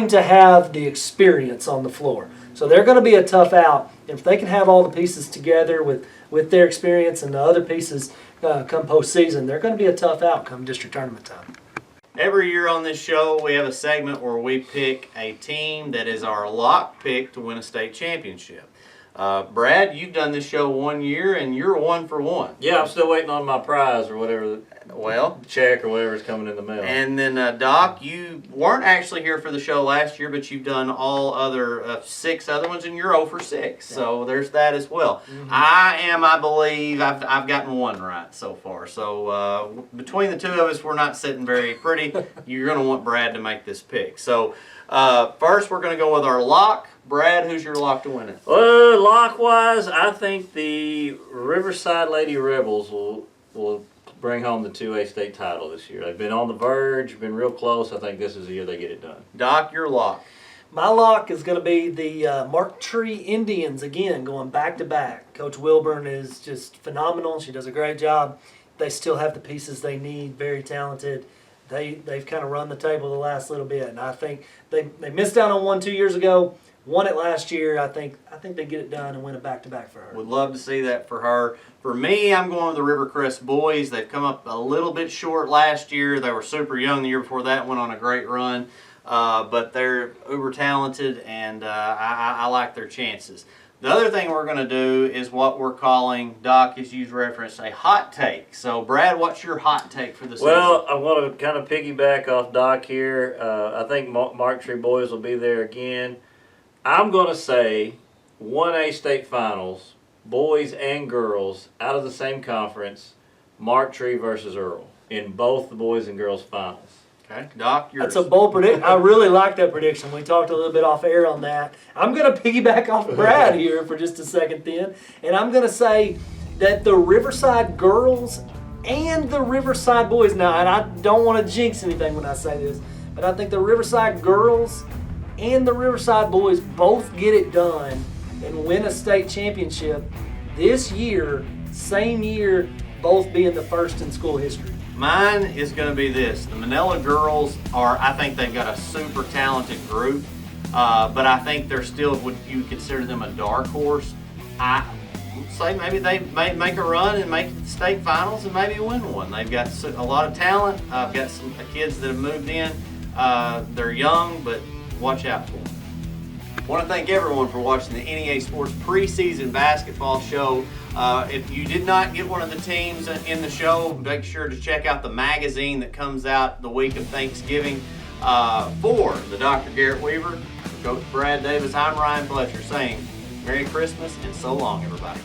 to have the experience on the floor, so they're going to be a tough out. If they can have all the pieces together with their experience and the other pieces come postseason, they're going to be a tough out come district tournament time. Every year on this show, we have a segment where we pick a team that is our lock pick to win a state championship. Brad, you've done this show 1 year, and you're 1 for 1. Yeah, I'm still waiting on my prize or whatever, check or whatever is coming in the mail. And then, Doc, you weren't actually here for the show last year, but you've done all other 6 other ones, and you're 0 for 6. So there's that as well. Mm-hmm. I believe, I've gotten 1 right so far. So between the two of us, we're not sitting very pretty. You're going to want Brad to make this pick. So first, we're going to go with our lock. Brad, who's your lock to win it? Lock-wise, I think the Riverside Lady Rebels will bring home the 2A state title this year. They've been on the verge, been real close. I think this is the year they get it done. Doc, your lock. My lock is going to be the Mark Tree Indians, again, going back-to-back. Coach Wilburn is just phenomenal. She does a great job. They still have the pieces they need, very talented. They've kind of run the table the last little bit, and I think they missed out on 1 2 years ago. Won it last year. I think they get it done and win it back-to-back for her. Would love to see that for her. For me, I'm going with the Rivercrest boys. They've come up a little bit short last year. They were super young the year before that, went on a great run. But they're uber talented, and I like their chances. The other thing we're going to do is what we're calling, Doc has used reference, a hot take. So, Brad, what's your hot take for the season? Well, I want to kind of piggyback off Doc here. I think Mark Tree boys will be there again. I'm going to say 1A state finals, boys and girls, out of the same conference, Mark Tree versus Earl, in both the boys and girls finals. Okay, Doc, yours. That's a bold prediction. I really like that prediction. We talked a little bit off air on that. I'm going to piggyback off Brad here for just a second then, and I'm going to say that the Riverside girls and the Riverside boys, now, and I don't want to jinx anything when I say this, but I think the Riverside girls and the Riverside boys both get it done and win a state championship this year, same year, both being the first in school history. Mine is going to be this. The Manila girls I think they've got a super talented group, but I think they're still, would you consider them a dark horse? I would say maybe they may make a run and make the state finals and maybe win one. They've got a lot of talent. I've got some kids that have moved in. They're young, but watch out for them. I want to thank everyone for watching the NEA Sports preseason basketball show. If you did not get one of the teams in the show, make sure to check out the magazine that comes out the week of Thanksgiving. For the Dr. Garrett Weaver, Coach Brad Davis, I'm Ryan Fletcher saying Merry Christmas and so long, everybody.